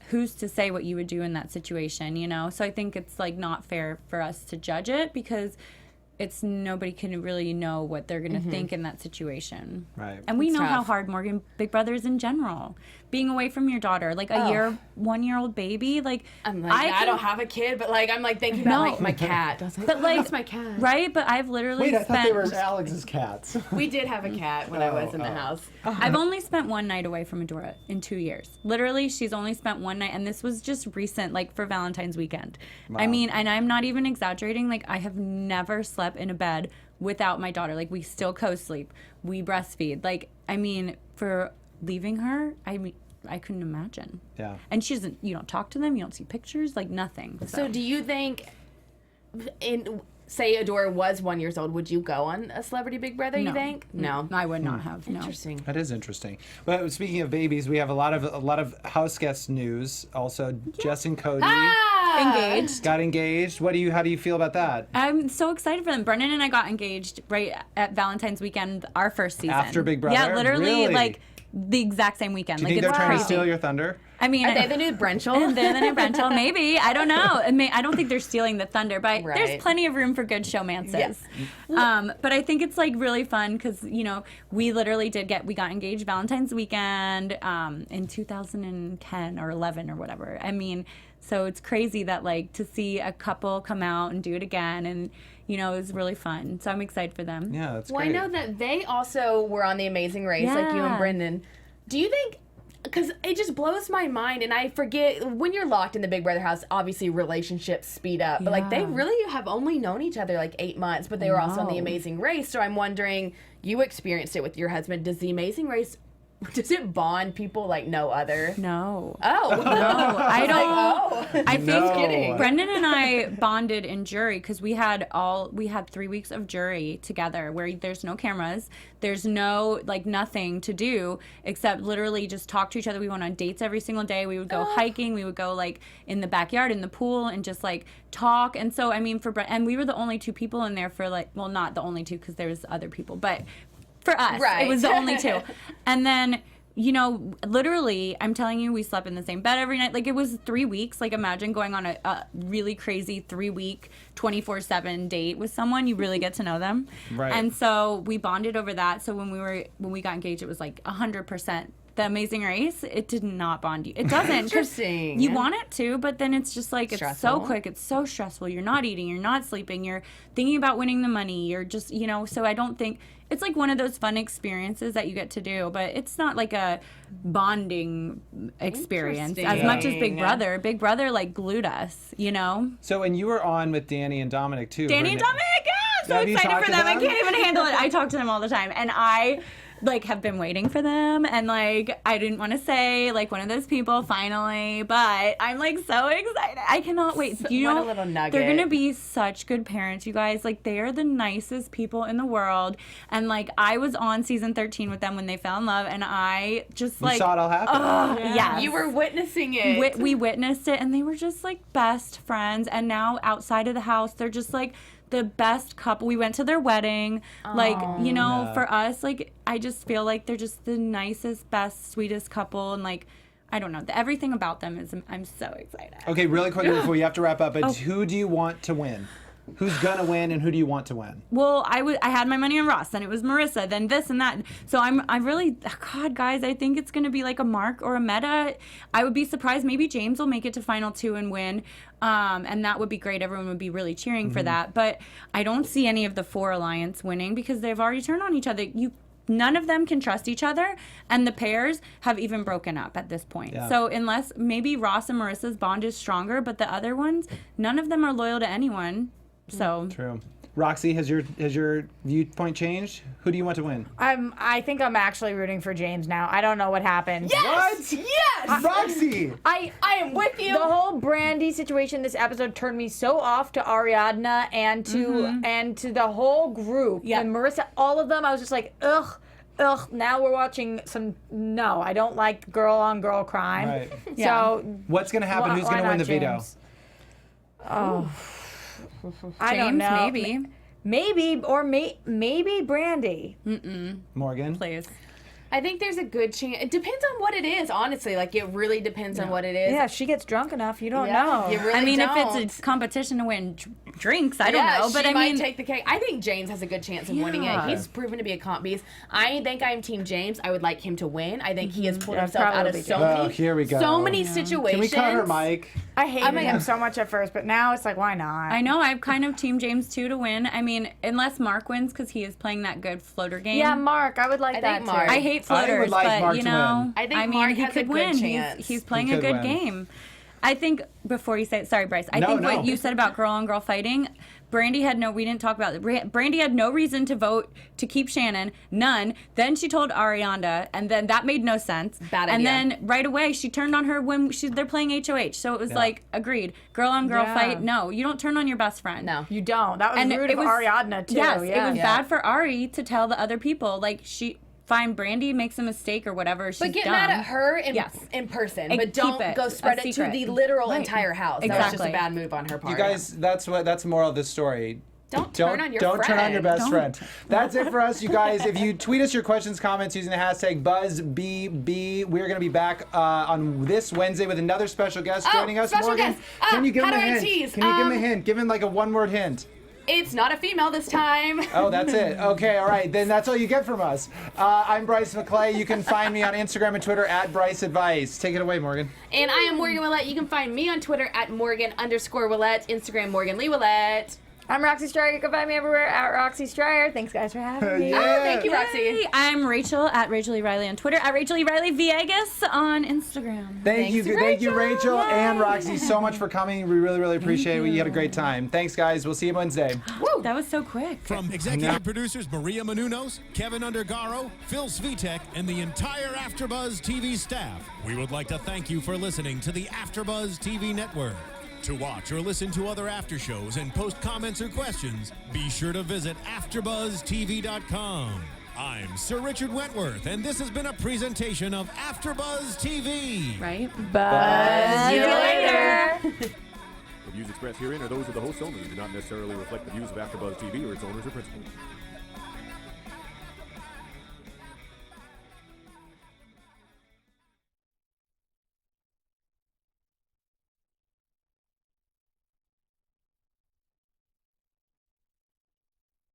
D: who's to say what you would do in that situation, you know? So I think it's like not fair for us to judge it because it's nobody can really know what they're going to think in that situation.
A: Right.
D: And we know how hard Morgan Big Brother is in general. Being away from your daughter, like a 1-year-old baby, like
E: I'm like, I don't have a kid, but like I'm like thinking about like my cat. I was like,
D: but like,
E: that's my cat.
D: Right? But I've literally
A: I thought they were Alex's cats.
E: We did have a cat when I was in the house.
D: I've only spent one night away from Adora in 2 years. Literally, she's only spent one night, and this was just recent, like for Valentine's weekend. Wow. I mean, and I'm not even exaggerating, like I have never slept in a bed without my daughter. Like, we still co-sleep. We breastfeed. Like, I mean, for leaving her, I mean, I couldn't imagine. Yeah. And she doesn't, you don't talk to them, you don't see pictures, like nothing.
E: So do you think, say Adora was 1 year old, would you go on a Celebrity Big Brother, you think? No.
D: I would not have, no.
E: Interesting.
A: That is interesting. But speaking of babies, we have a lot of house guest news. Also, Jess and Cody
D: engaged.
A: Got engaged. How do you feel about that?
D: I'm so excited for them. Brendan and I got engaged right at Valentine's weekend, our first season.
A: After Big Brother?
D: Yeah, literally,
A: really?
D: like the exact same weekend.
A: Do you think they're trying to steal your thunder?
D: I mean,
E: are they the new Brenchel?
D: They're the new Brenchel, maybe. I don't know. I don't think they're stealing the thunder, but there's plenty of room for good showmances. Yeah. But I think it's like really fun because, you know, we literally we got engaged Valentine's weekend in 2010 or 11 or whatever. I mean, so it's crazy that like to see a couple come out and do it again, and you know, it was really fun. So I'm excited for them.
A: Yeah, that's
E: great. Well, I know that they also were on The Amazing Race, like you and Brendan. Do you think, because it just blows my mind, and I forget, when you're locked in the Big Brother house, obviously relationships speed up, but like they really have only known each other like 8 months, but they were also on The Amazing Race. So I'm wondering, you experienced it with your husband. Does The Amazing Race, does it bond people like no other?
D: No.
E: Oh.
D: No, I don't.
E: Like,
D: I think Brendan and I bonded in jury because we had 3 weeks of jury together where there's no cameras, there's no like nothing to do except literally just talk to each other. We went on dates every single day. We would go hiking. We would go like in the backyard in the pool and just like talk. And so I mean and we were the only two people in there for like, well, not the only two because there was other people, but for us, it was the only two. And then, you know, literally, I'm telling you, we slept in the same bed every night. Like, it was 3 weeks. Like, imagine going on a really crazy 3-week, 24/7 date with someone. You really get to know them. Right. And so we bonded over that. So when we got engaged, it was like 100% The Amazing Race, it did not bond you. It doesn't.
E: Interesting.
D: You want it to, but then it's just like, it's so
E: Stressful.
D: quick. It's so stressful. You're not eating. You're not sleeping. You're thinking about winning the money. You're just, so I don't think, it's like one of those fun experiences that you get to do, but it's not like a bonding experience as much as Big Brother. Big Brother like glued us,
A: So, and you were on with Danny and Dominic too.
D: Danny and Dominic, I'm so
A: Have you
D: excited
A: talked
D: for
A: to
D: them. I
A: them?
D: can't even handle it. I talk to them all the time, and I have been waiting for them, and I didn't want to say one of those people finally, but I'm so excited. I cannot wait.
E: What a little nugget.
D: They're gonna be such good parents, you guys. They are the nicest people in the world, and I was on season 13 with them when they fell in love, and I just
A: You saw it all happen.
D: Yes.
E: You were witnessing it.
D: We witnessed it, and they were just best friends, and now outside of the house they're just the best couple. We went to their wedding. For us, I just feel like they're just the nicest, best, sweetest couple, and I don't know, everything about them is, I'm so excited.
A: Okay, really quickly before we have to wrap up, but who do you want to win? Who's gonna win, and who do you want to win?
D: Well, I had my money on Ross, then it was Marissa, then this and that. So I really, God, guys, I think it's gonna be a Mark or a Meta. I would be surprised. Maybe James will make it to final 2 and win, and that would be great. Everyone would be really cheering for that. But I don't see any of the 4 alliance winning because they've already turned on each other. None of them can trust each other, and the pairs have even broken up at this point.
A: Yeah.
D: So unless maybe Ross and Marissa's bond is stronger, but the other ones, none of them are loyal to anyone. So
A: True. Roxy, has your viewpoint changed? Who do you want to win?
N: I think I'm actually rooting for James now. I don't know what happened.
E: Yes!
A: What?
E: Yes!
A: Roxy!
E: I am with you.
N: The whole Brandy situation this episode turned me so off to Ariadna and to the whole group.
D: Yeah.
N: And Marissa, all of them, I was just ugh. Now we're watching no, I don't like girl on girl crime.
A: Right.
N: So
A: What's gonna happen? Who's gonna win the veto?
N: Oh. I
D: James,
N: don't know.
D: maybe.
N: Maybe Brandy.
A: Morgan?
D: Please.
E: I think there's a good chance. It depends on what it is, honestly. It really depends on what it is.
N: Yeah, if she gets drunk enough, you don't
E: Yeah,
N: know.
E: you really
D: if
E: don't.
D: it's a competition to win drinks, I don't know. But
E: she
D: I
E: might
D: mean,
E: take the cake. I think James has a good chance of winning it. He's proven to be a comp beast. I think I'm Team James. I would like him to win. I think he has pulled himself out of
A: here we go.
E: so many situations.
A: Can we cut her mic?
N: I hated him so much at first, but now it's why not?
D: I know. I'm kind of Team James too to win. I mean, unless Mark wins because he is playing that good floater game.
N: Yeah, Mark. I would like that
E: think Mark.
N: too.
D: I hate floaters,
A: I would like
D: but
A: Mark to win.
E: I think Mark
D: he
E: has
D: could
E: a good
D: win.
E: chance.
D: He's playing
A: He
D: a
A: could
D: good
A: win.
D: game. I think before you say it, sorry, Bryce. I
A: No,
D: think
A: no.
D: what you said about girl on girl fighting, Brandy had we didn't talk about it. Brandy had no reason to vote to keep Shannon, none. Then she told Ariana, and then that made no sense.
E: Bad
D: and
E: idea.
D: then right away she turned on her when they're playing HOH. So it was agreed. Girl on girl fight. No, you don't turn on your best friend.
E: No.
N: You don't. That was rude of Ariadna too.
D: Yes, it was
N: Yeah.
D: bad for Ari to tell the other people. Fine, Brandy makes a mistake or whatever. She's
E: But get
D: dumb.
E: mad at her in person.
D: And
E: But
D: keep
E: don't
D: it
E: go spread
D: a
E: it to
D: secret.
E: the literal
D: Right.
E: entire house. That was just a
D: Exactly.
E: bad move on her part.
A: You guys, that's the moral of this story.
E: Don't turn on your
A: Don't turn on your
E: friend.
A: best friend. That's it for us, you guys. If you tweet us your questions, comments using the hashtag BuzzBB, we're going to be back on this Wednesday with another special guest joining us.
E: special
A: Morgan,
E: guest.
A: can you give him
E: how
A: a
E: do I
A: hint?
E: tease?
A: Can you give him a hint? Give him a one-word hint.
E: It's not a female this time.
A: Oh, that's it. Okay, all right. Then that's all you get from us. I'm Bryce McLeay. You can find me on Instagram and Twitter at Bryce Advice. Take it away, Morgan.
E: And I am Morgan Willett. You can find me on Twitter at Morgan_Willett, Instagram Morgan Lee Willett.
N: I'm Roxy Striar. You can find me everywhere at Roxy Striar. Thanks, guys, for having me.
A: Yeah.
E: Oh, thank you, Roxy.
D: Hey, I'm Rachel at Rachel Reilly on Twitter, at Rachel Reilly Viegas on Instagram.
A: Thank you, Rachel and Roxy, so much for coming. We really, really appreciate it. You had a great time. Thanks, guys. We'll see you Wednesday.
D: Woo, that was so quick.
B: From executive producers Maria Menounos, Kevin Undergaro, Phil Svitek, and the entire AfterBuzz TV staff, we would like to thank you for listening to the AfterBuzz TV network. To watch or listen to other after shows and post comments or questions, be sure to visit AfterBuzzTV.com. I'm Sir Richard Wentworth, and this has been a presentation of AfterBuzz TV.
D: Right?
N: Buzz you later.
O: The views expressed herein are those of the hosts only and do not necessarily reflect the views of AfterBuzz TV or its owners or principals.